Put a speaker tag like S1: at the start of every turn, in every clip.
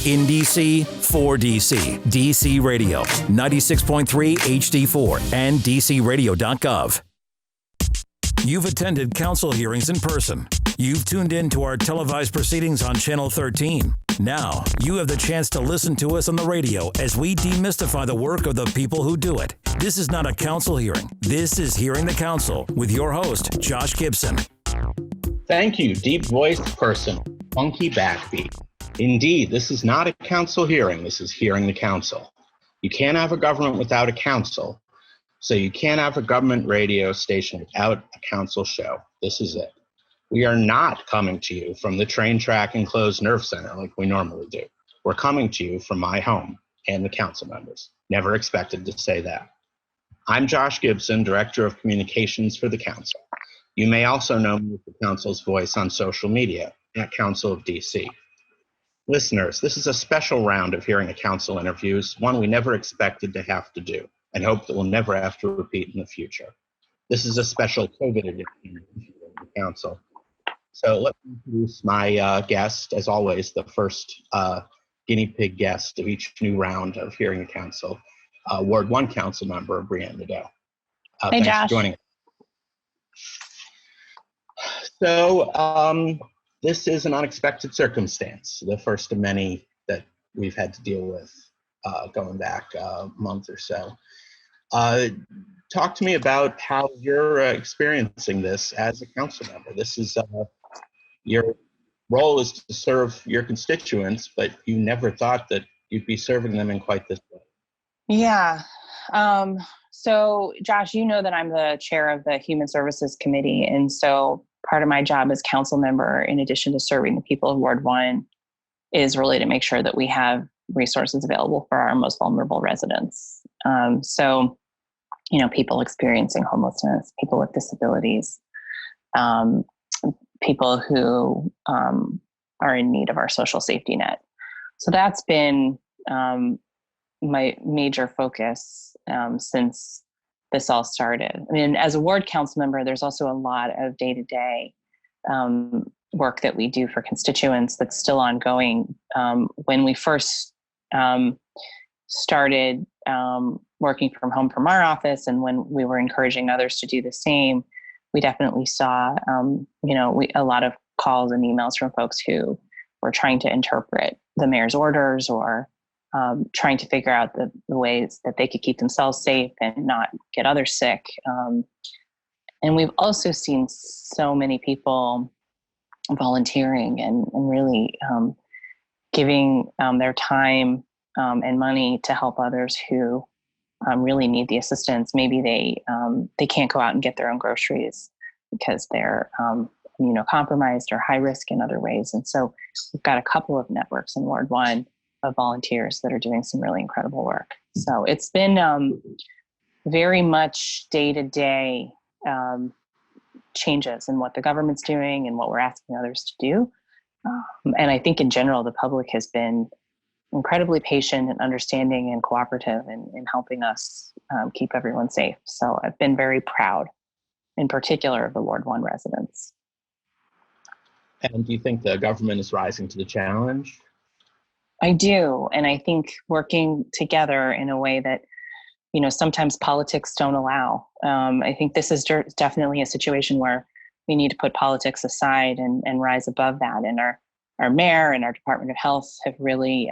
S1: In DC, for DC. DC Radio, 96.3 HD4 and DCRadio.gov. You've attended council hearings in person. You've tuned in to our televised proceedings on Channel 13. Now, you have the chance to listen to us on the radio as we demystify the work of the people who do it. This is not a council hearing. This is Hearing the Council with your host, Josh Gibson.
S2: Thank you, deep-voiced person, funky backbeat. Indeed, this is not a council hearing. This is Hearing the Council. You can't have a government without a council, so you can't have a government radio station without a council show. This is it. We are not coming to you from the train track enclosed nerve center like we normally do. We're coming to you from my home and the council members. Never expected to say that. I'm Josh Gibson, Director of Communications for the Council. You may also know me as the Council's voice on social media at Council of DC. Listeners, this is a special round of Hearing the Council interviews, one we never expected to have to do and hope that we'll never have to repeat in the future. This is a special COVID edition of Hearing the Council. So let me introduce my guest, as always, the first guinea pig guest of each new round of Hearing the Council, Ward 1 Council Member, Brianne Nadeau.
S3: Hey,
S2: thanks
S3: Josh.
S2: for joining us. So this is an unexpected circumstance, the first of many that we've had to deal with going back a month or so. Talk to me about how you're experiencing this as a council member. This is your role is to serve your constituents, but you never thought that you'd be serving them in quite this way.
S3: Yeah. So, Josh, you know that I'm the chair of the Human Services Committee. And so part of my job as council member, in addition to serving the people of Ward 1, is really to make sure that we have resources available for our most vulnerable residents. So, you know, people experiencing homelessness, people with disabilities, people who are in need of our social safety net. So that's been my major focus since this all started. I mean, as a ward council member, there's also a lot of day-to-day work that we do for constituents that's still ongoing. When we first started working from home from our office, and when we were encouraging others to do the same, we definitely saw, a lot of calls and emails from folks who were trying to interpret the mayor's orders or trying to figure out the ways that they could keep themselves safe and not get others sick. And we've also seen so many people volunteering and really giving their time and money to help others who really need the assistance. Maybe they can't go out and get their own groceries because they're immunocompromised or high risk in other ways. And so we've got a couple of networks in Ward 1 of volunteers that are doing some really incredible work. So it's been very much day-to-day changes in what the government's doing and what we're asking others to do. And I think in general, the public has been incredibly patient and understanding and cooperative in helping us keep everyone safe. So I've been very proud, in particular, of the Ward 1 residents.
S2: And do you think the government is rising to the challenge?
S3: I do. And I think working together in a way that, sometimes politics don't allow. I think this is definitely a situation where we need to put politics aside and rise above that. And our mayor and our Department of Health have really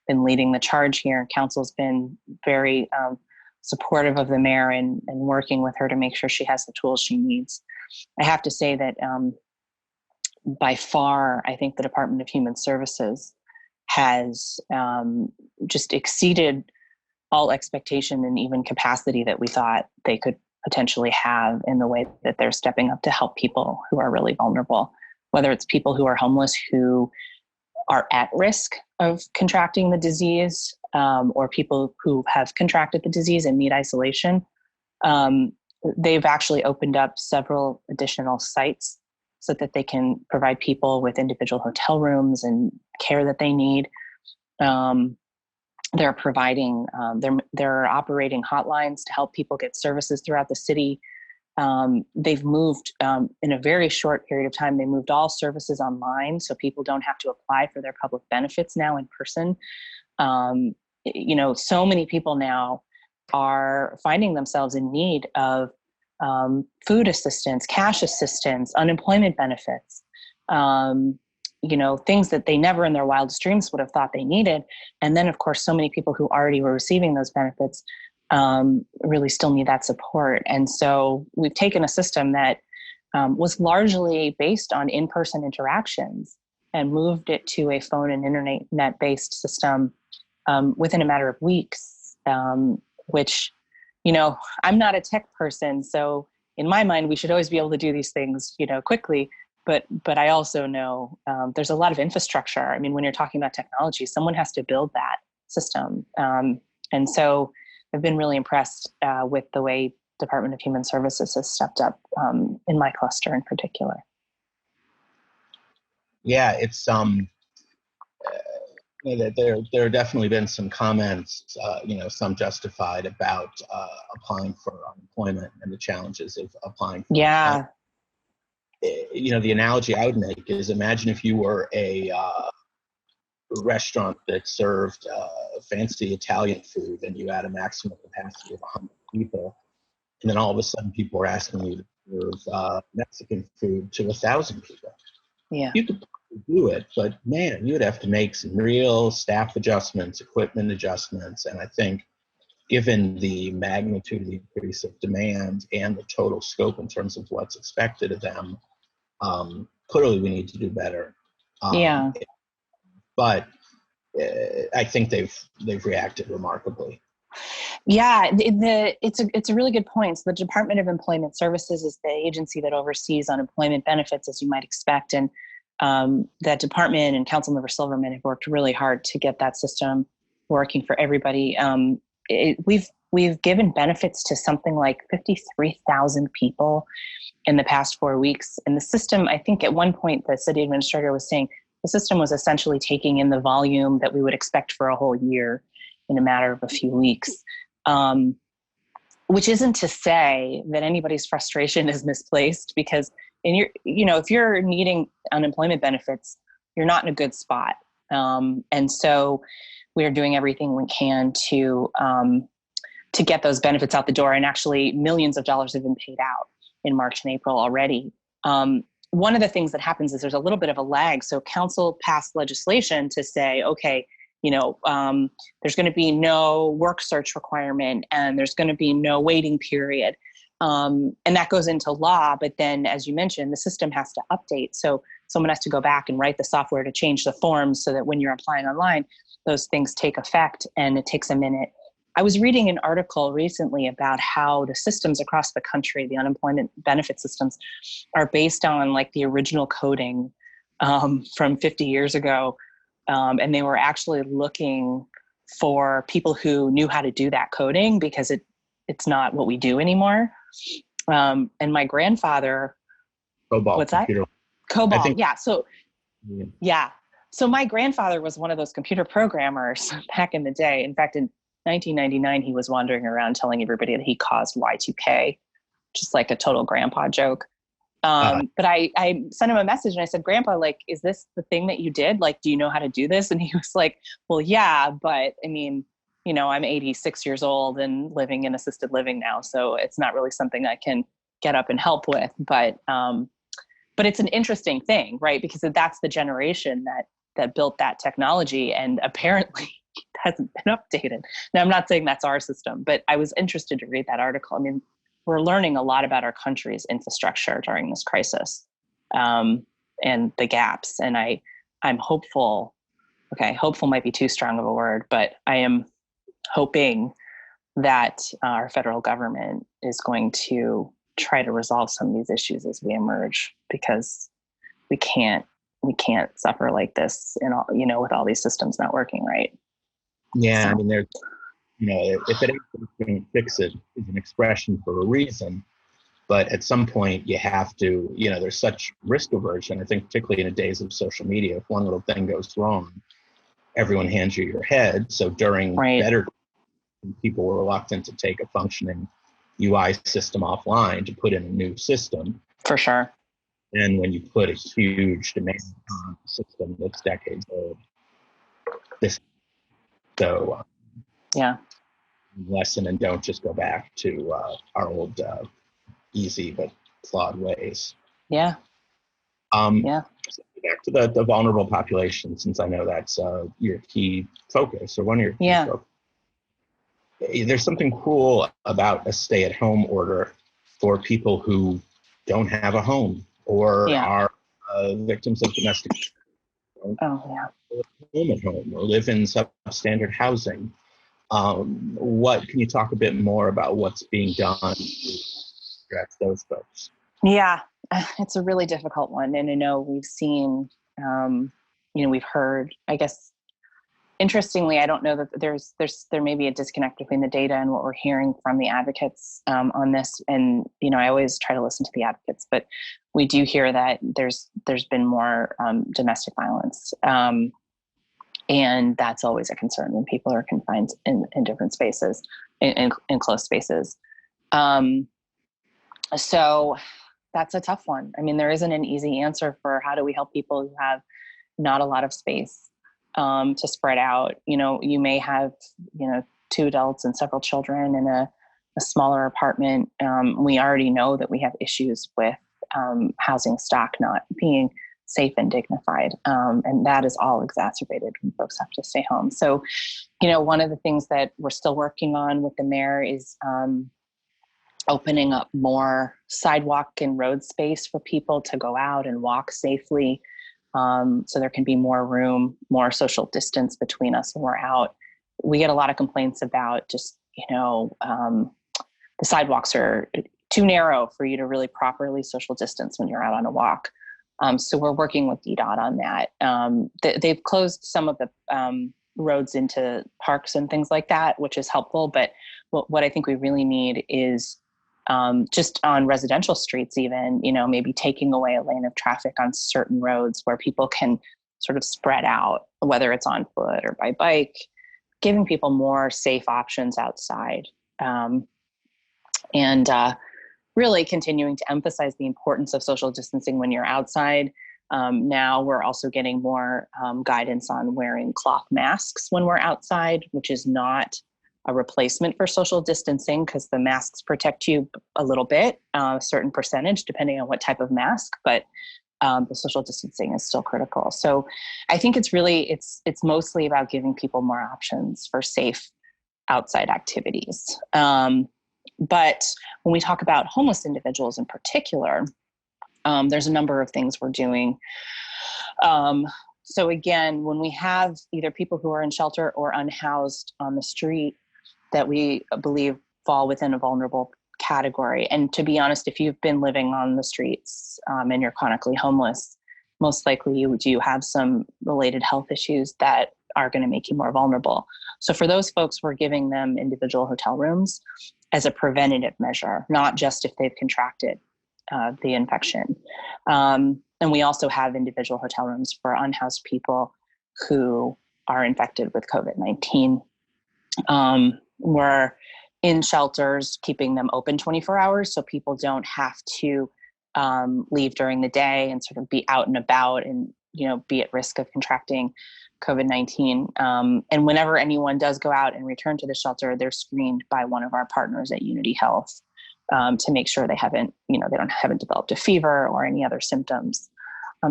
S3: been leading the charge here. Council's been very supportive of the mayor and working with her to make sure she has the tools she needs. I have to say that by far, I think the Department of Human Services has just exceeded all expectation and even capacity that we thought they could potentially have in the way that they're stepping up to help people who are really vulnerable, whether it's people who are homeless who are at risk of contracting the disease or people who have contracted the disease and need isolation. They've actually opened up several additional sites so that they can provide people with individual hotel rooms and care that they need. They're providing, they're operating hotlines to help people get services throughout the city. They've moved in a very short period of time. They moved all services online, so people don't have to apply for their public benefits now in person. So many people now are finding themselves in need of food assistance, cash assistance, unemployment benefits, things that they never in their wildest dreams would have thought they needed. And then, of course, so many people who already were receiving those benefits really still need that support. And so we've taken a system that was largely based on in-person interactions and moved it to a phone and internet-based system within a matter of weeks, which, I'm not a tech person. So in my mind, we should always be able to do these things, quickly. But I also know there's a lot of infrastructure. I mean, when you're talking about technology, someone has to build that system. And so I've been really impressed with the way Department of Human Services has stepped up in my cluster in particular.
S2: Yeah, it's there have definitely been some comments, some justified about applying for unemployment and the challenges of applying for
S3: Yeah.
S2: The analogy I would make is, imagine if you were a restaurant that served fancy Italian food and you had a maximum capacity of 100 people, and then all of a sudden people were asking you to serve Mexican food to 1,000 people.
S3: Yeah.
S2: You could do it, but man, you would have to make some real staff adjustments, equipment adjustments, and I think given the magnitude of the increase of demand and the total scope in terms of what's expected of them, clearly we need to do better.
S3: Yeah.
S2: But I think they've reacted remarkably.
S3: Yeah, it's a really good point. So the Department of Employment Services is the agency that oversees unemployment benefits, as you might expect, and that department and Councilmember Silverman have worked really hard to get that system working for everybody. We've given benefits to something like 53,000 people in the past 4 weeks. And the system, I think at one point the city administrator was saying the system was essentially taking in the volume that we would expect for a whole year in a matter of a few weeks. Which isn't to say that anybody's frustration is misplaced, because if you're needing unemployment benefits, you're not in a good spot. And so we're doing everything we can to get those benefits out the door. And actually millions of dollars have been paid out in March and April already. One of the things that happens is there's a little bit of a lag. So council passed legislation to say, okay, there's going to be no work search requirement and there's going to be no waiting period. And that goes into law. But then, as you mentioned, the system has to update. So someone has to go back and write the software to change the forms so that when you're applying online, those things take effect, and it takes a minute. I was reading an article recently about how the systems across the country, the unemployment benefit systems, are based on like the original coding from 50 years ago. And they were actually looking for people who knew how to do that coding, because it's not what we do anymore. And my grandfather,
S2: COBOL.
S3: What's
S2: computer.
S3: that? COBOL.
S2: Yeah.
S3: Yeah. So my grandfather was one of those computer programmers back in the day. In fact, in 1999, he was wandering around telling everybody that he caused Y2K, just like a total grandpa joke. But I sent him a message and I said, Grandpa, like, is this the thing that you did? Like, do you know how to do this? And he was like, well, yeah, but I mean, I'm 86 years old and living in assisted living now. So it's not really something I can get up and help with, but it's an interesting thing, right? Because that's the generation that built that technology, and apparently it hasn't been updated. Now, I'm not saying that's our system, but I was interested to read that article. I mean, we're learning a lot about our country's infrastructure during this crisis, and the gaps. And I'm hopeful. Okay, hopeful might be too strong of a word, but I am hoping that our federal government is going to try to resolve some of these issues as we emerge, because we can't suffer like this with all these systems not working right.
S2: Yeah, so. I mean, there's, if it ain't going to fix it is an expression for a reason, but at some point you have to, there's such risk aversion. I think particularly in the days of social media, if one little thing goes wrong, everyone hands you your head. So during better, people were reluctant to take a functioning UI system offline to put in a new system.
S3: For sure.
S2: And when you put a huge demand on a system that's decades old,
S3: Yeah.
S2: lesson and don't just go back to our old easy but flawed ways.
S3: Yeah.
S2: Back to the vulnerable population, since I know that's your key focus, or one of your key focus. There's something cool about a stay-at-home order for people who don't have a home or are victims of domestic home at home or live in substandard housing. What can you talk a bit more about what's being done to address those folks?
S3: Yeah, it's a really difficult one. And I know we've seen, we've heard, I guess, interestingly, I don't know that there may be a disconnect between the data and what we're hearing from the advocates on this. And, I always try to listen to the advocates, but we do hear that there's been more domestic violence. And that's always a concern when people are confined in different spaces, in close spaces. So that's a tough one. I mean, there isn't an easy answer for how do we help people who have not a lot of space to spread out. You may have, 2 adults and several children in a smaller apartment. We already know that we have issues with housing stock not being safe and dignified. And that is all exacerbated when folks have to stay home. So, one of the things that we're still working on with the mayor is opening up more sidewalk and road space for people to go out and walk safely. So there can be more room, more social distance between us when we're out. We get a lot of complaints about just, the sidewalks are too narrow for you to really properly social distance when you're out on a walk. So we're working with DDOT on that. They've closed some of the roads into parks and things like that, which is helpful. But what I think we really need is just on residential streets, even, maybe taking away a lane of traffic on certain roads where people can sort of spread out, whether it's on foot or by bike, giving people more safe options outside. And really continuing to emphasize the importance of social distancing when you're outside. Now we're also getting more guidance on wearing cloth masks when we're outside, which is not a replacement for social distancing because the masks protect you a little bit, a certain percentage, depending on what type of mask, but the social distancing is still critical. So I think it's mostly about giving people more options for safe outside activities. But when we talk about homeless individuals in particular, there's a number of things we're doing. So again, when we have either people who are in shelter or unhoused on the street that we believe fall within a vulnerable category. And to be honest, if you've been living on the streets and you're chronically homeless, most likely you do have some related health issues that are going to make you more vulnerable. So for those folks, we're giving them individual hotel rooms as a preventative measure, not just if they've contracted the infection. And we also have individual hotel rooms for unhoused people who are infected with COVID-19. We're in shelters, keeping them open 24 hours so people don't have to leave during the day and sort of be out and about and, be at risk of contracting COVID-19. And whenever anyone does go out and return to the shelter, they're screened by one of our partners at Unity Health to make sure they haven't developed a fever or any other symptoms.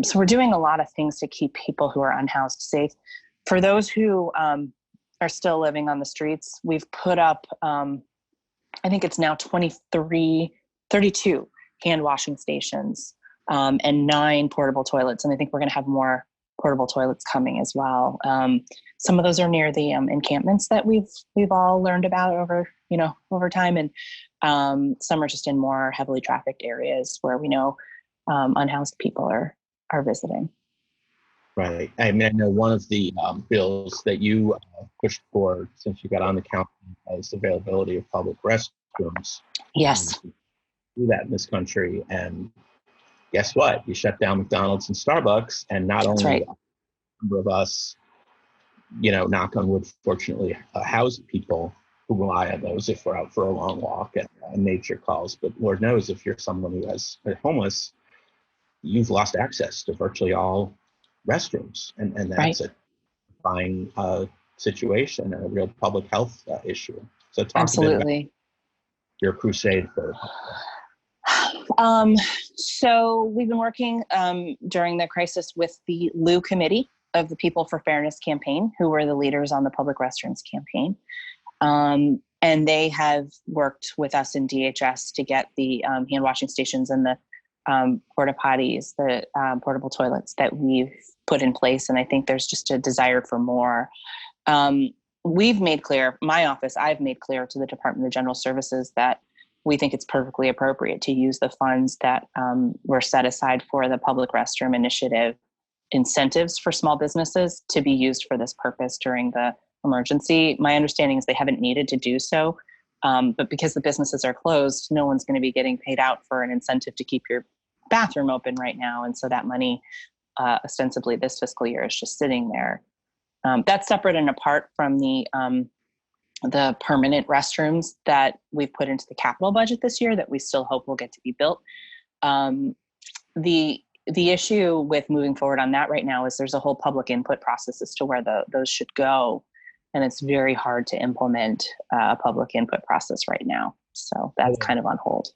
S3: So we're doing a lot of things to keep people who are unhoused safe. For those who are still living on the streets, we've put up, I think it's now 32 hand washing stations and 9 portable toilets. And I think we're going to have more portable toilets coming as well. Some of those are near the encampments that we've all learned about over time. And some are just in more heavily trafficked areas where we know unhoused people are visiting.
S2: Right. I mean, I know one of the bills that you pushed for since you got on the council was availability of public restrooms.
S3: Yes.
S2: Do that in this country. And guess what? You shut down McDonald's and Starbucks, and not
S3: That's
S2: only
S3: right.
S2: a number of us, knock on wood, fortunately, housed people rely on those if we're out for a long walk and nature calls. But Lord knows if you're someone who is homeless, you've lost access to virtually all restrooms. And that's a fine situation and a real public health issue. So talk a bit about your crusade for.
S3: So we've been working during the crisis with the Lou Committee of the People for Fairness campaign, who were the leaders on the public restrooms campaign. And they have worked with us in DHS to get the hand washing stations and the porta potties, the portable toilets that we've put in place. And I think there's just a desire for more. We've made clear, my office, I've made clear to the Department of General Services that we think it's perfectly appropriate to use the funds that were set aside for the public restroom initiative incentives for small businesses to be used for this purpose during the emergency. My understanding is they haven't needed to do so, but because the businesses are closed, no one's going to be getting paid out for an incentive to keep your bathroom open right now. And so that money, ostensibly this fiscal year, is just sitting there. That's separate and apart from the permanent restrooms that we've put into the capital budget this year that we still hope will get to be built. The issue with moving forward on that right now is there's a whole public input process as to where those should go. And it's very hard to implement a public input process right now. So that's kind of on hold.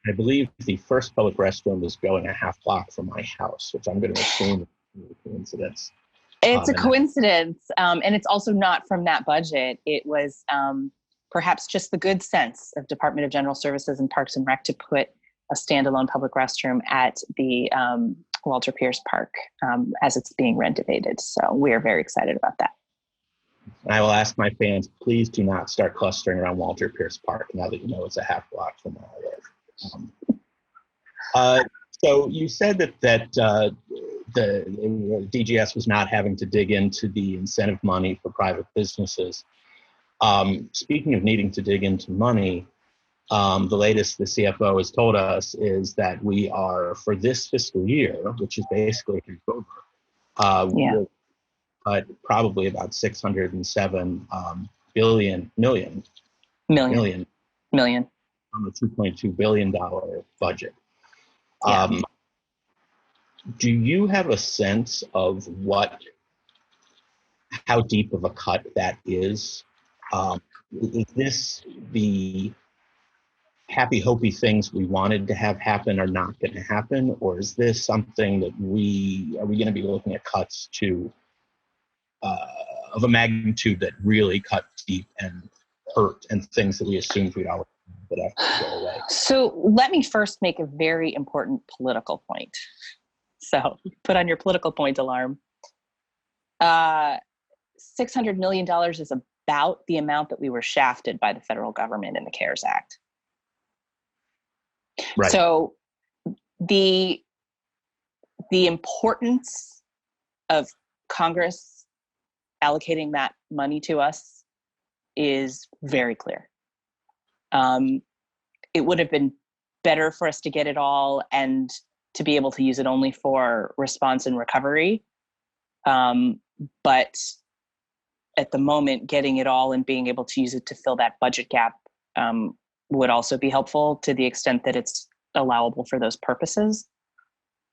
S2: I believe the first public restroom is going a half block from my house, which I'm going to assume is a coincidence.
S3: It's a coincidence. And it's also not from that budget. It was perhaps just the good sense of Department of General Services and Parks and Rec to put a standalone public restroom at the Walter Pierce Park as it's being renovated. So we are very excited about that.
S2: I will ask my fans, please do not start clustering around Walter Pierce Park now that you know it's a half block from where I live. So you said that the DGS was not having to dig into the incentive money for private businesses. Speaking of needing to dig into money, the latest the CFO has told us is that we are, for this fiscal year, which is basically over, we'll cut probably about 607 million on the $2.2 billion budget. Do you have a sense of how deep of a cut that is? Is this the happy, hopey things we wanted to have happen are not going to happen? Or is this something that are we going to be looking at cuts of a magnitude that really cut deep and hurt, and things that we assumed we'd always but have to go away?
S3: So let me first make a very important political point. So put on your political point alarm. $600 million is about the amount that we were shafted by the federal government in the CARES Act.
S2: Right.
S3: So the importance of Congress allocating that money to us is very clear. It would have been better for us to get it all and to be able to use it only for response and recovery. But at the moment, getting it all and being able to use it to fill that budget gap would also be helpful to the extent that it's allowable for those purposes.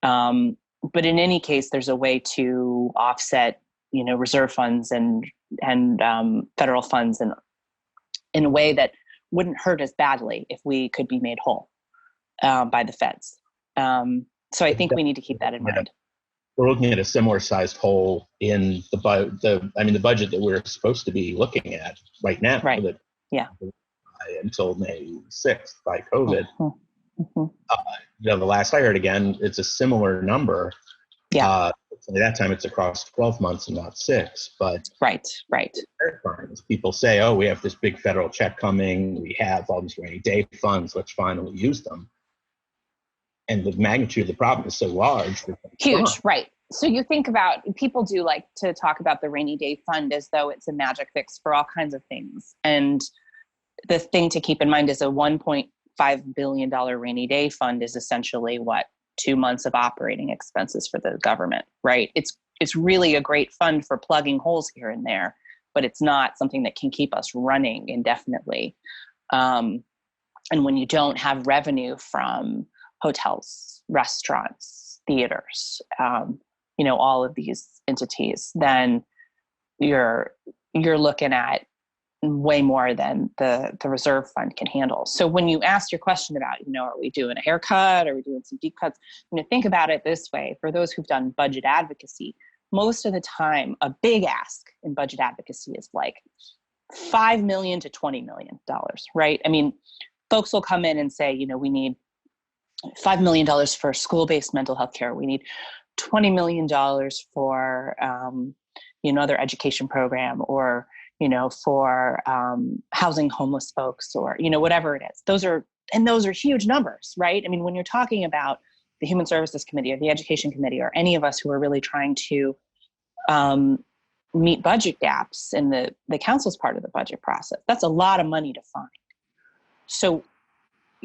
S3: But in any case, there's a way to offset, reserve funds and federal funds in a way that wouldn't hurt as badly if we could be made whole by the feds. So I think we need to keep that in mind.
S2: We're looking at a similar sized hole in the budget that we're supposed to be looking at right now.
S3: Right.
S2: Until May 6th by COVID.
S3: Mm-hmm.
S2: The last I heard, again, it's a similar number.
S3: Yeah.
S2: At that time, it's across 12 months and not 6. But
S3: right.
S2: People say, "Oh, we have this big federal check coming. We have all these rainy day funds. Let's finally use them." And the magnitude of the problem is so large.
S3: Huge, right. So you think about, people do like to talk about the rainy day fund as though it's a magic fix for all kinds of things. And the thing to keep in mind is a $1.5 billion rainy day fund is essentially 2 months of operating expenses for the government, right? It's really a great fund for plugging holes here and there. but it's not something that can keep us running indefinitely. And when you don't have revenue from hotels, restaurants, theaters, all of these entities, then you're looking at way more than the reserve fund can handle. So when you asked your question about, are we doing a haircut? Are we doing some deep cuts? Think about it this way. For those who've done budget advocacy, most of the time, a big ask in budget advocacy is like $5 million to $20 million, right? I mean, folks will come in and say, we need $5 million for school-based mental health care. We need $20 million for, another education program, or, for housing homeless folks, or, whatever it is. Those are huge numbers, right? I mean, when you're talking about the Human Services Committee or the Education Committee, or any of us who are really trying to meet budget gaps in the council's part of the budget process, that's a lot of money to find. So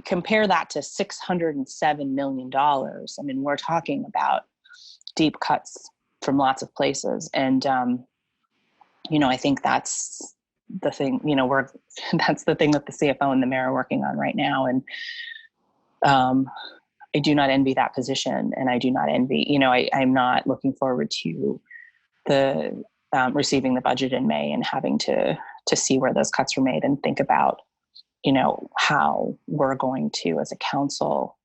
S3: compare that to $607 million. I mean, we're talking about deep cuts from lots of places. And, I think that's the thing, that's the thing that the CFO and the mayor are working on right now. And I do not envy that position. And I do not envy, I'm not looking forward to the receiving the budget in May and having to see where those cuts were made and think about, how we're going to, as a council,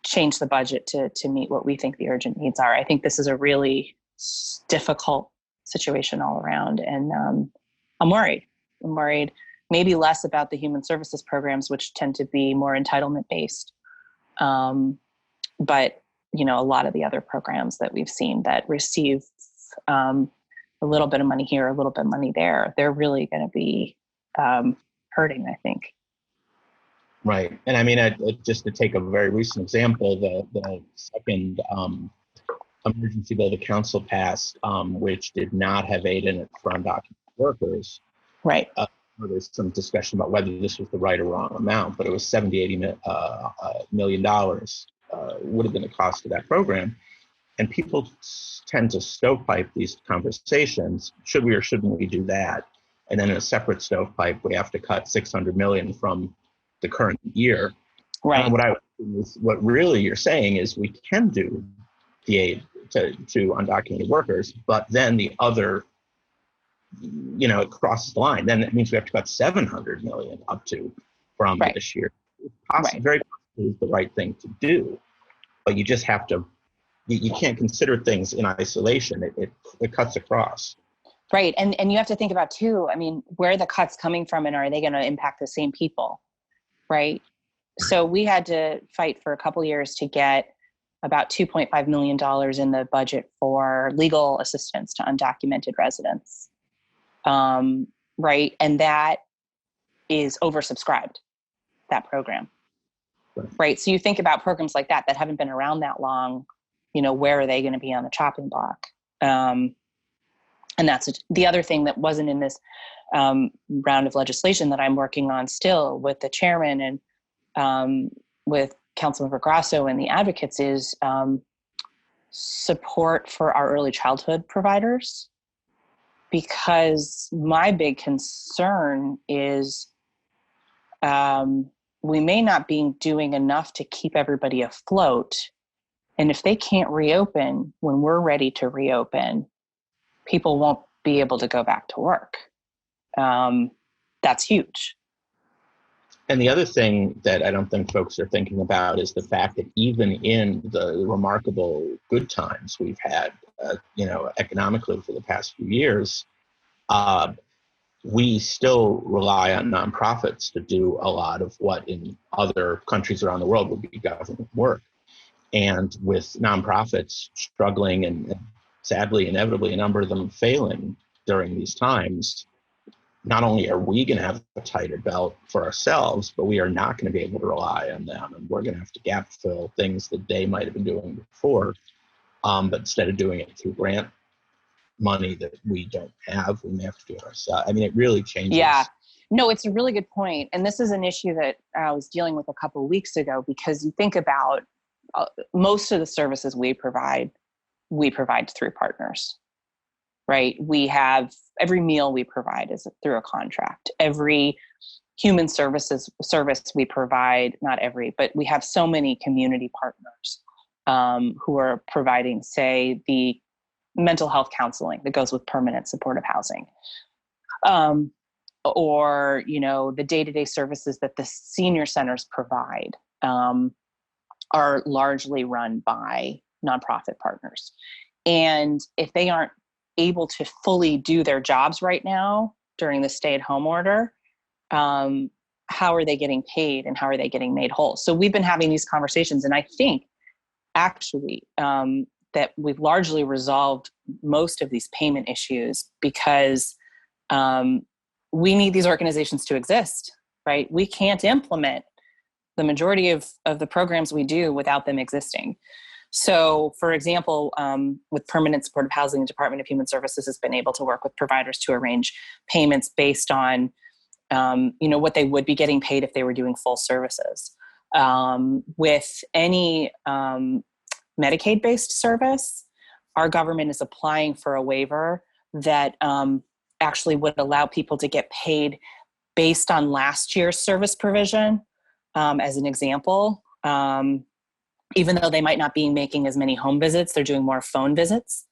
S3: change the budget to meet what we think the urgent needs are. I think this is a really difficult situation all around. And I'm worried. Maybe less about the human services programs, which tend to be more entitlement based. But, a lot of the other programs that we've seen that receive a little bit of money here, a little bit of money there, they're really going to be hurting, I think.
S2: Right. And I mean, just to take a very recent example, the second emergency bill the council passed, which did not have aid in it for undocumented workers.
S3: Right.
S2: There's some discussion about whether this was the right or wrong amount, but it was $80 million would have been the cost of that program. And people tend to stovepipe these conversations. Should we or shouldn't we do that? And then in a separate stovepipe, we have to cut $600 million from the current year.
S3: Right.
S2: What really you're saying is we can do the aid to undocumented workers, but then the other, it crosses the line. Then it means we have to cut $700 million up to from this year. Very possibly the right thing to do, but you just have to. You can't consider things in isolation. It cuts across.
S3: Right, and you have to think about too. I mean, where are the cuts coming from, and are they going to impact the same people? Right. So we had to fight for a couple of years to get about $2.5 million in the budget for legal assistance to undocumented residents. Right. And that is oversubscribed, that program. Right. So you think about programs like that haven't been around that long, where are they going to be on the chopping block? And that's the other thing that wasn't in this round of legislation that I'm working on still with the chairman and with Councilmember Grasso and the advocates is support for our early childhood providers. Because my big concern is we may not be doing enough to keep everybody afloat. And if they can't reopen when we're ready to reopen, people won't be able to go back to work. That's huge.
S2: And the other thing that I don't think folks are thinking about is the fact that even in the remarkable good times we've had, economically for the past few years, we still rely on nonprofits to do a lot of what in other countries around the world would be government work. And with nonprofits struggling and sadly, inevitably, a number of them failing during these times, not only are we going to have a tighter belt for ourselves, but we are not going to be able to rely on them. And we're going to have to gap fill things that they might have been doing before. But instead of doing it through grant money that we don't have, we may have to do it ourselves. I mean, it really changes.
S3: Yeah. No, it's a really good point. And this is an issue that I was dealing with a couple of weeks ago, because you think about most of the services we provide through partners. right? We have every meal we provide is through a contract. Every human service we provide, not every, but we have so many community partners who are providing, say, the mental health counseling that goes with permanent supportive housing. Or, the day-to-day services that the senior centers provide are largely run by nonprofit partners. And if they aren't able to fully do their jobs right now during the stay-at-home order, how are they getting paid and how are they getting made whole? So we've been having these conversations, and I think actually that we've largely resolved most of these payment issues because we need these organizations to exist, right? We can't implement the majority of the programs we do without them existing. So, for example, with permanent supportive housing, the Department of Human Services has been able to work with providers to arrange payments based on, what they would be getting paid if they were doing full services. With any Medicaid-based service, our government is applying for a waiver that actually would allow people to get paid based on last year's service provision, as an example. Even though they might not be making as many home visits, they're doing more phone visits,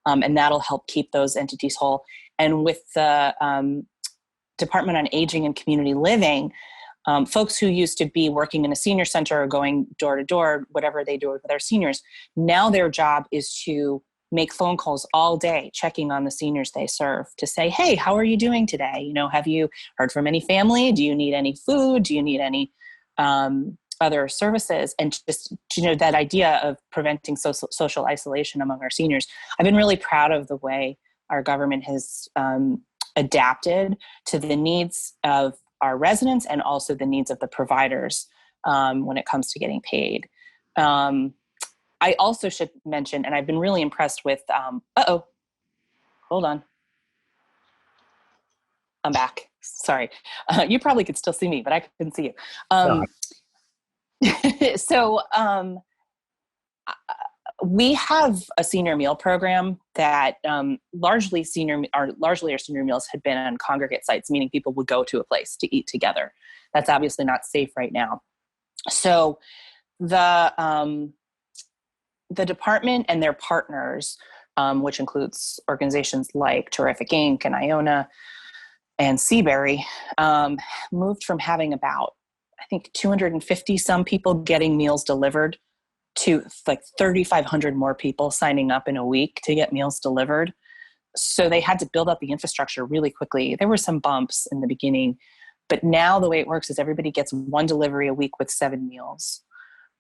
S3: and that'll help keep those entities whole. And with the Department on Aging and Community Living, folks who used to be working in a senior center or going door to door, whatever they do with their seniors, now their job is to make phone calls all day, checking on the seniors they serve to say, hey, how are you doing today? Have you heard from any family? Do you need any food? Do you need any other services? And just, that idea of preventing social isolation among our seniors. I've been really proud of the way our government has adapted to the needs of our residents and also the needs of the providers when it comes to getting paid. I also should mention, and I've been really impressed with, hold on. I'm back. Sorry. You probably could still see me, but I couldn't see you. So we have a senior meal program that largely our senior meals had been on congregate sites, meaning people would go to a place to eat together. That's obviously not safe right now. So the department and their partners, which includes organizations like Terrific Inc. and Iona and Seabury, moved from having about, I think, 250 some people getting meals delivered to like 3,500 more people signing up in a week to get meals delivered. So they had to build up the infrastructure really quickly. There were some bumps in the beginning, but now the way it works is everybody gets one delivery a week with 7 meals.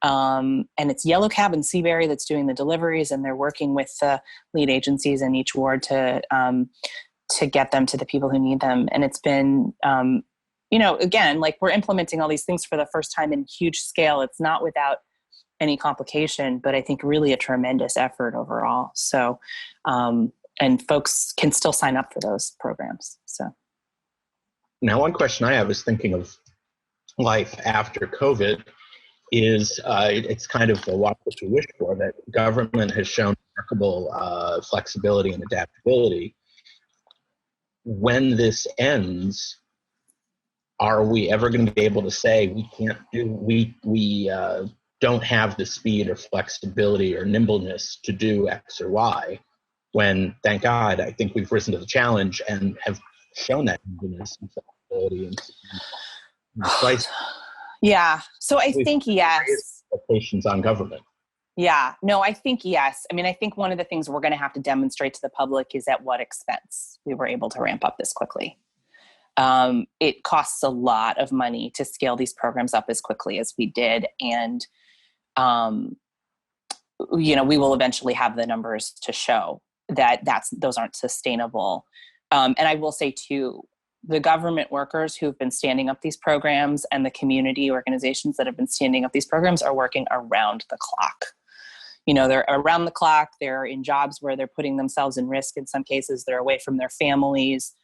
S3: And it's Yellow Cab and Seabury that's doing the deliveries, and they're working with the lead agencies in each ward to get them to the people who need them. And it's been, again, like we're implementing all these things for the first time in huge scale. It's not without any complication, but I think really a tremendous effort overall. So, and folks can still sign up for those programs. So
S2: now, one question I have is thinking of life after COVID is it's kind of what we wish for, that government has shown remarkable flexibility and adaptability. When this ends, are we ever going to be able to say we don't have the speed or flexibility or nimbleness to do X or Y, when, thank God, I think we've risen to the challenge and have shown that nimbleness and flexibility and place.
S3: Yeah. So I think yes.
S2: Expectations on government.
S3: Yeah. No, I think yes. I mean, I think one of the things we're going to have to demonstrate to the public is at what expense we were able to ramp up this quickly. It costs a lot of money to scale these programs up as quickly as we did. And, we will eventually have the numbers to show that those aren't sustainable. And I will say too, the government workers who've been standing up these programs and the community organizations that have been standing up these programs are working around the clock. They're around the clock. They're in jobs where they're putting themselves in risk. In some cases, they're away from their families.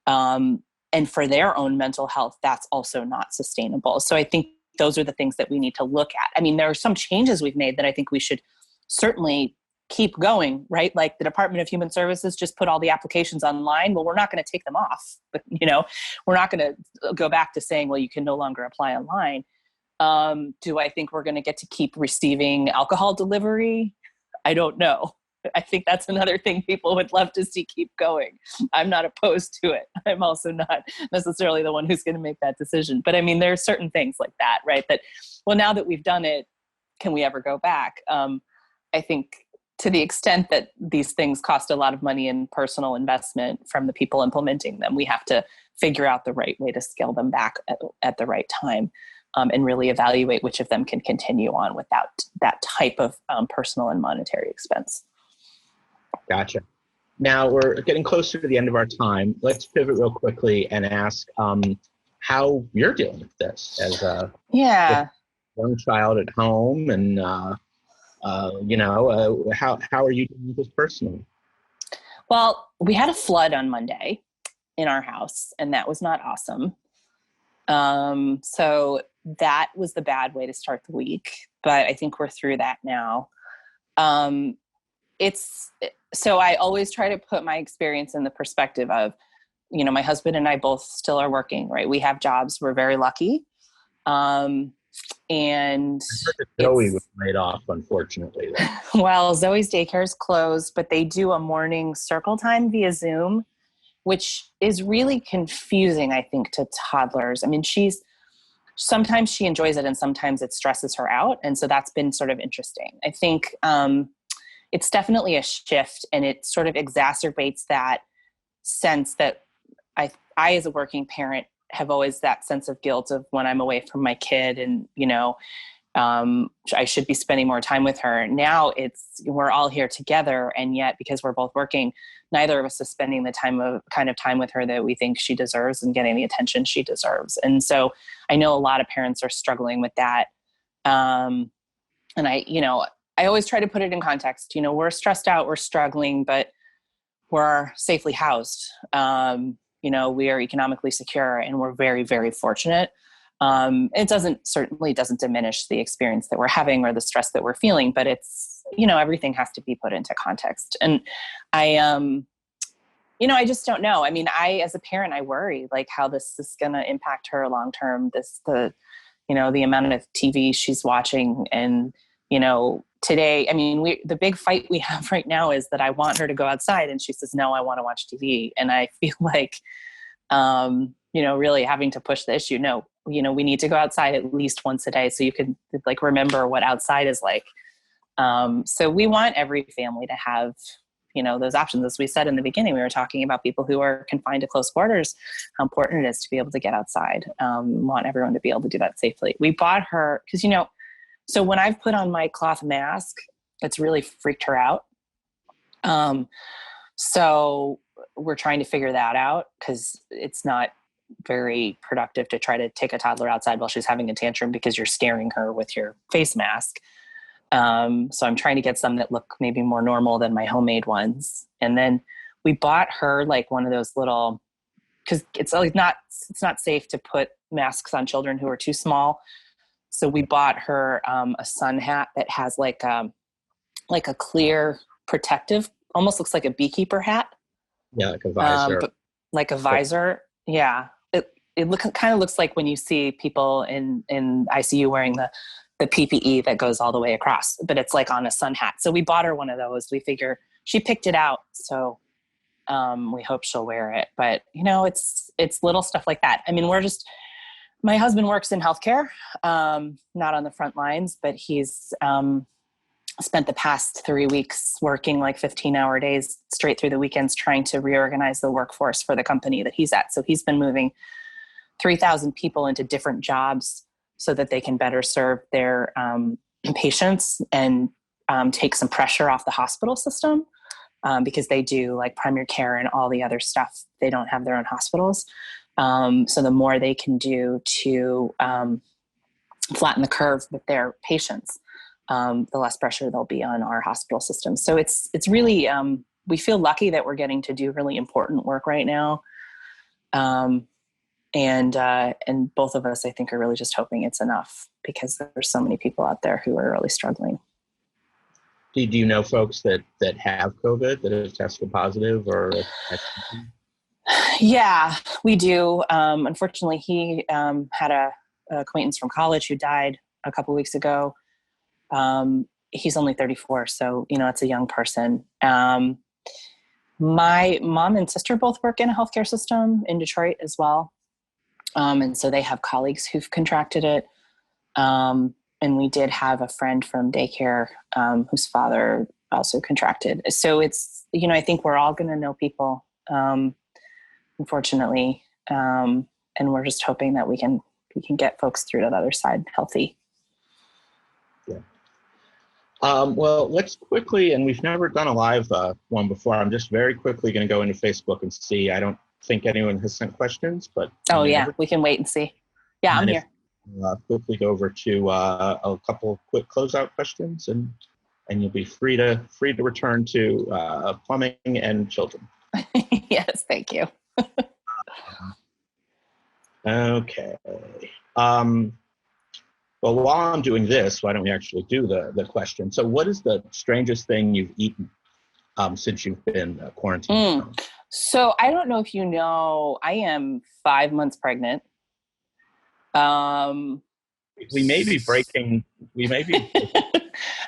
S3: And for their own mental health, that's also not sustainable. So I think those are the things that we need to look at. I mean, there are some changes we've made that I think we should certainly keep going, right? Like the Department of Human Services just put all the applications online. Well, we're not going to take them off, but we're not going to go back to saying, well, you can no longer apply online. Do I think we're going to get to keep receiving alcohol delivery? I don't know. I think that's another thing people would love to see keep going. I'm not opposed to it. I'm also not necessarily the one who's going to make that decision. But I mean, there are certain things like that, right? That, well, now that we've done it, can we ever go back? I think to the extent that these things cost a lot of money and personal investment from the people implementing them, we have to figure out the right way to scale them back at the right time. And really evaluate which of them can continue on without that type of personal and monetary expense.
S2: Gotcha. Now we're getting closer to the end of our time. Let's pivot real quickly and ask how you're dealing with this as a young child at home, and how are you doing with this personally?
S3: Well, we had a flood on Monday in our house, and that was not awesome. So that was the bad way to start the week, but I think we're through that now. So I always try to put my experience in the perspective of, my husband and I both still are working, right? We have jobs. We're very lucky. And
S2: Zoe was laid off, unfortunately.
S3: Well, Zoe's daycare is closed, but they do a morning circle time via Zoom, which is really confusing, I think, to toddlers. I mean, sometimes she enjoys it and sometimes it stresses her out. And so that's been sort of interesting. I think it's definitely a shift, and it sort of exacerbates that sense that I as a working parent have always that sense of guilt of when I'm away from my kid and, I should be spending more time with her. Now we're all here together. And yet, because we're both working, neither of us is spending the kind of time with her that we think she deserves and getting the attention she deserves. And so I know a lot of parents are struggling with that. And I always try to put it in context. We're stressed out, we're struggling, but we're safely housed. We are economically secure, and we're very, very fortunate. It certainly doesn't diminish the experience that we're having or the stress that we're feeling, but it's, everything has to be put into context. And I just don't know. I mean, as a parent, I worry like how this is going to impact her long-term, the amount of TV she's watching. And, today, I mean, the big fight we have right now is that I want her to go outside and she says, no, I want to watch TV. And I feel like, really having to push the issue. No, we need to go outside at least once a day so you can remember what outside is like. So we want every family to have, those options. As we said in the beginning, we were talking about people who are confined to close quarters, how important it is to be able to get outside. We want everyone to be able to do that safely. We bought her because, so when I've put on my cloth mask, it's really freaked her out. So we're trying to figure that out because it's not very productive to try to take a toddler outside while she's having a tantrum because you're scaring her with your face mask. So I'm trying to get some that look maybe more normal than my homemade ones. And then we bought her one of those little, because it's not safe to put masks on children who are too small. So we bought her a sun hat that has like a clear protective, almost looks like a beekeeper hat.
S2: Yeah, like a visor.
S3: But like a visor. Yeah. It kind of looks like when you see people in ICU wearing the PPE that goes all the way across, but it's like on a sun hat. So we bought her one of those. We figure she picked it out. So we hope she'll wear it. But, it's little stuff like that. I mean, my husband works in healthcare, not on the front lines, but he's spent the past 3 weeks working 15-hour days straight through the weekends trying to reorganize the workforce for the company that he's at. So he's been moving 3,000 people into different jobs so that they can better serve their patients and take some pressure off the hospital system because they do primary care and all the other stuff. They don't have their own hospitals. So the more they can do to flatten the curve with their patients, the less pressure there'll be on our hospital system. So it's really, we feel lucky that we're getting to do really important work right now. And both of us, I think, are really just hoping it's enough because there's so many people out there who are really struggling.
S2: Do you know folks that have COVID that have tested positive or?
S3: Yeah, we do. Unfortunately, he had a acquaintance from college who died a couple weeks ago. He's only 34, so it's a young person. My mom and sister both work in a healthcare system in Detroit as well, and so they have colleagues who've contracted it. And we did have a friend from daycare whose father also contracted. So it's I think we're all going to know people. Unfortunately. And we're just hoping that we can get folks through to the other side healthy.
S2: Yeah. Well, let's quickly, and we've never done a live one before. I'm just very quickly going to go into Facebook and see. I don't think anyone has sent questions, but.
S3: Oh yeah, we can wait and see. Yeah, I'm here.
S2: Quickly go over to a couple quick closeout questions, and you'll be free to return to plumbing and children.
S3: Yes, thank you.
S2: Okay. Well, while I'm doing this, why don't we actually do the question? So what is the strangest thing you've eaten since you've been quarantined?
S3: So I don't know if you know, I am 5 months pregnant.
S2: We may be breaking.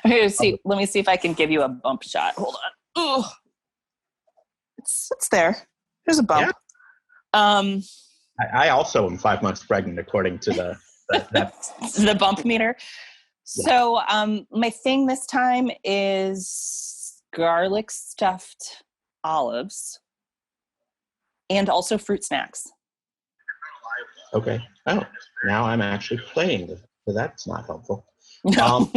S3: Okay, see, let me see if I can give you a bump shot. Hold on. Oh, it's there. There's a bump.
S2: Yeah. I also am 5 months pregnant, according to
S3: the bump meter. Yeah. So my thing this time is garlic stuffed olives and also fruit snacks.
S2: Okay. Oh, now I'm actually playing, so that's not helpful.
S3: No.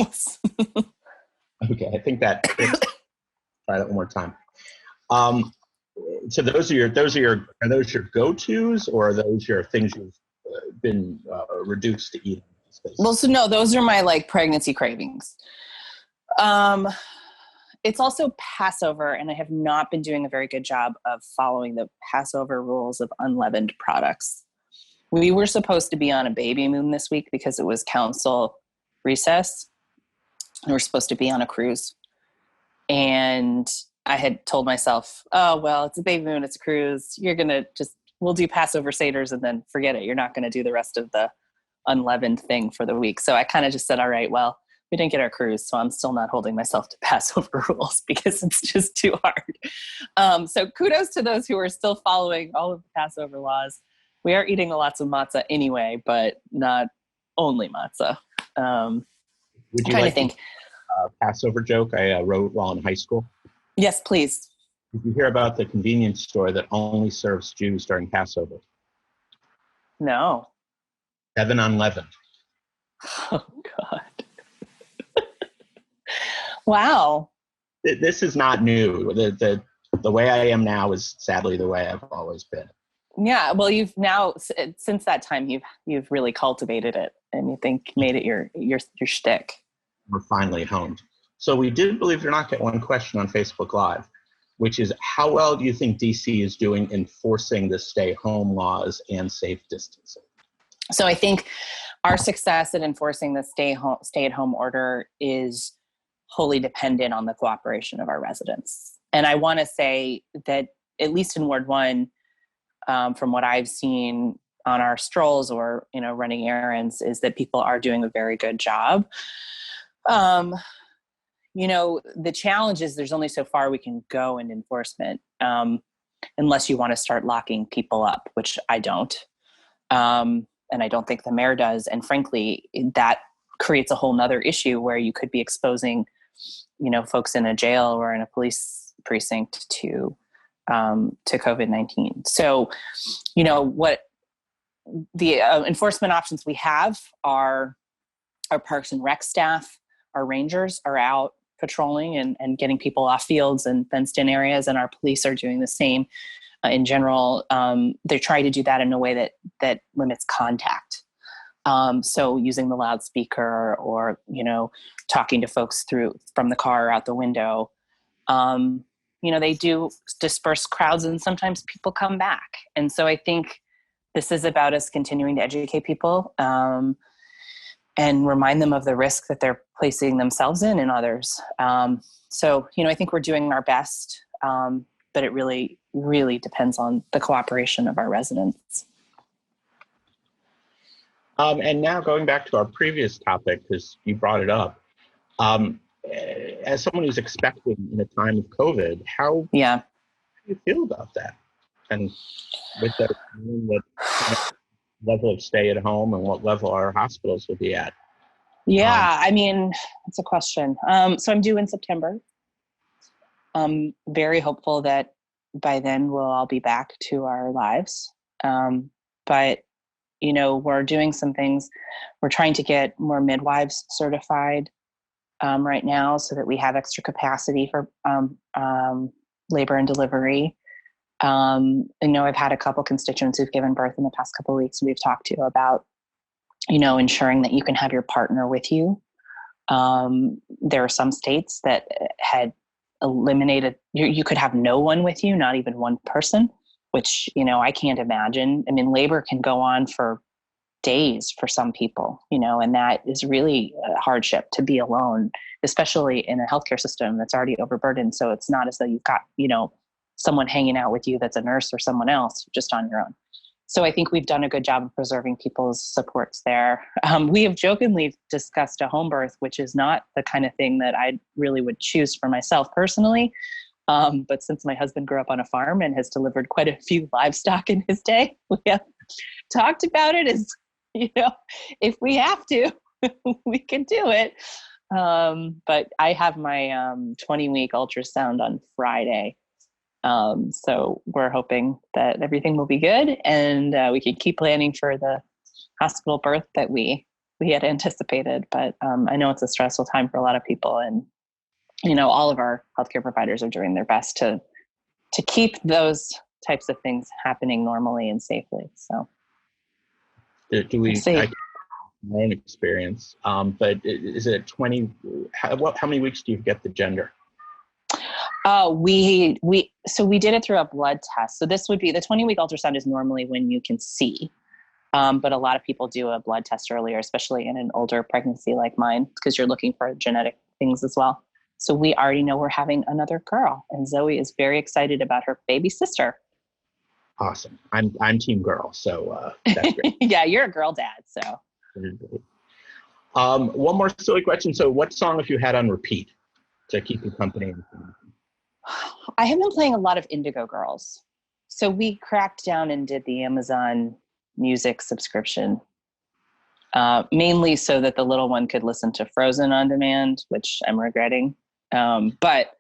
S2: Okay, I think that. Try that one more time. So those are your go-tos, or are those your things you've been reduced to eating?
S3: Well, so no, those are my pregnancy cravings. It's also Passover, and I have not been doing a very good job of following the Passover rules of unleavened products. We were supposed to be on a baby moon this week because it was council recess, and we're supposed to be on a cruise. And I had told myself, oh, well, it's a baby moon, it's a cruise. We'll do Passover Seders and then forget it. You're not going to do the rest of the unleavened thing for the week. So I kind of just said, all right, well, we didn't get our cruise, so I'm still not holding myself to Passover rules because it's just too hard. So kudos to those who are still following all of the Passover laws. We are eating lots of matzah anyway, but not only matzah.
S2: Would you like think Passover joke I wrote while in high school?
S3: Yes, please.
S2: Did you hear about the convenience store that only serves Jews during Passover?
S3: No.
S2: 7 Unleavened.
S3: Oh, God. Wow.
S2: This is not new. The way I am now is sadly the way I've always been.
S3: Yeah, well, you've now, since that time, you've really cultivated it, and you think made it your shtick.
S2: We're finally honed. So we did, believe it or not, get one question on Facebook Live, which is, how well do you think DC is doing enforcing the stay-home laws and safe distancing?
S3: So I think our success at enforcing the stay-at-home order is wholly dependent on the cooperation of our residents. And I want to say that, at least in Ward 1, from what I've seen on our strolls or, running errands, is that people are doing a very good job. The challenge is there's only so far we can go in enforcement, unless you want to start locking people up, which I don't. And I don't think the mayor does. And frankly, that creates a whole nother issue where you could be exposing, folks in a jail or in a police precinct to COVID-19. So, what the enforcement options we have are our Parks and Rec staff, our rangers are out patrolling and getting people off fields and fenced in areas, and our police are doing the same. In general, they're trying to do that in a way that limits contact. So using the loudspeaker or, talking to folks from the car or out the window. They do disperse crowds and sometimes people come back. And so I think this is about us continuing to educate people. and remind them of the risk that they're placing themselves in and others. So, I think we're doing our best, but it really, really depends on the cooperation of our residents.
S2: And now going back to our previous topic, because you brought it up, as someone who's expecting in a time of COVID, how do you feel about that? And with that, what level of stay at home and what level our hospitals will be at?
S3: It's a question. So I'm due in September. I'm very hopeful that by then we'll all be back to our lives. But we're doing some things. We're trying to get more midwives certified right now so that we have extra capacity for labor and delivery. I've had a couple constituents who've given birth in the past couple of weeks we've talked to about, ensuring that you can have your partner with you. There are some states that had eliminated, you could have no one with you, not even one person, which, I can't imagine. I mean, labor can go on for days for some people, and that is really a hardship to be alone, especially in a healthcare system that's already overburdened. So it's not as though you've got, someone hanging out with you that's a nurse or someone else, just on your own. So I think we've done a good job of preserving people's supports there. We have jokingly discussed a home birth, which is not the kind of thing that I really would choose for myself personally. But since my husband grew up on a farm and has delivered quite a few livestock in his day, we have talked about it as, if we have to, we can do it. But I have my 20-week ultrasound on Friday. So we're hoping that everything will be good and we can keep planning for the hospital birth that we had anticipated. But I know it's a stressful time for a lot of people, and all of our healthcare providers are doing their best to keep those types of things happening normally and safely. So
S2: do we see my own experience, but is it 20? How many weeks do you get the gender?
S3: We did it through a blood test. So this would be the 20-week ultrasound is normally when you can see. But a lot of people do a blood test earlier, especially in an older pregnancy like mine, because you're looking for genetic things as well. So we already know we're having another girl, and Zoe is very excited about her baby sister.
S2: Awesome. I'm team girl, so that's great.
S3: Yeah, you're a girl dad, so.
S2: One more silly question. So what song have you had on repeat to keep you company?
S3: I have been playing a lot of Indigo Girls. So we cracked down and did the Amazon Music subscription, mainly so that the little one could listen to Frozen on demand, which I'm regretting. But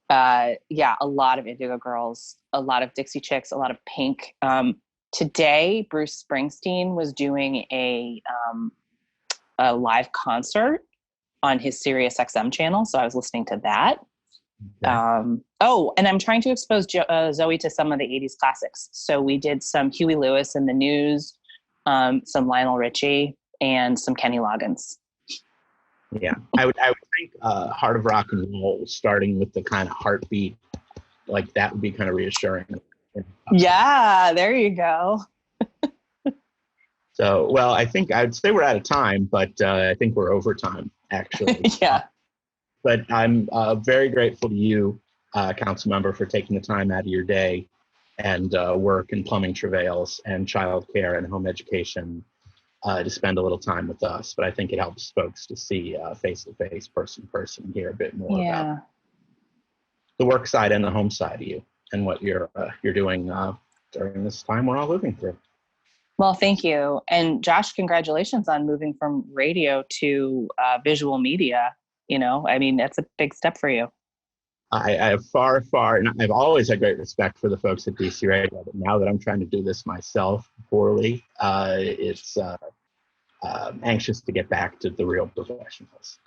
S3: a lot of Indigo Girls, a lot of Dixie Chicks, a lot of Pink. Today, Bruce Springsteen was doing a live concert on his Sirius XM channel. So I was listening to that. Okay. And I'm trying to expose Zoe to some of the 80s classics. So we did some Huey Lewis and the News, some Lionel Richie, and some Kenny Loggins.
S2: Yeah, I would think Heart of Rock and Roll, starting with the kind of heartbeat, like that would be kind of reassuring.
S3: Yeah, there you go.
S2: So, well, I think I'd say we're out of time, but I think we're over time, actually.
S3: Yeah.
S2: But I'm very grateful to you, council member, for taking the time out of your day and work and plumbing travails and childcare and home education to spend a little time with us. But I think it helps folks to see face-to-face, person-to-person, hear a bit more about the work side and the home side of you and what you're doing during this time we're all living through.
S3: Well, thank you. And Josh, congratulations on moving from radio to visual media. That's a big step for you.
S2: I have and I've always had great respect for the folks at DC Radio, but now that I'm trying to do this myself poorly, it's anxious to get back to the real professionals.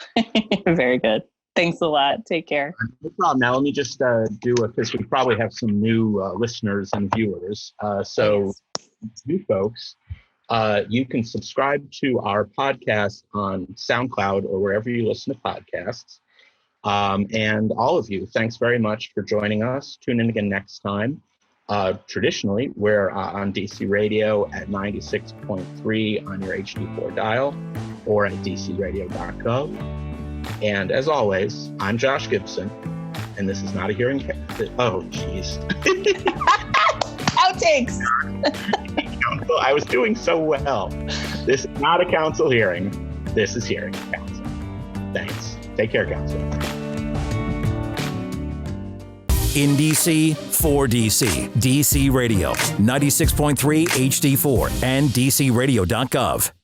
S3: Very good. Thanks a lot. Take care.
S2: No problem. Now let me just because we probably have some new listeners and viewers. So you folks, you can subscribe to our podcast on SoundCloud or wherever you listen to podcasts. And all of you, thanks very much for joining us. Tune in again next time. Traditionally, we're on DC Radio at 96.3 on your HD4 dial or at dcradio.gov. And as always, I'm Josh Gibson, and this is not a hearing. Oh, jeez.
S3: Outtakes.
S2: I was doing so well. This is not a council hearing. This is hearing council. Thanks. Take care, council.
S1: In DC, for DC, DC Radio, 96.3 HD4 and dcradio.gov.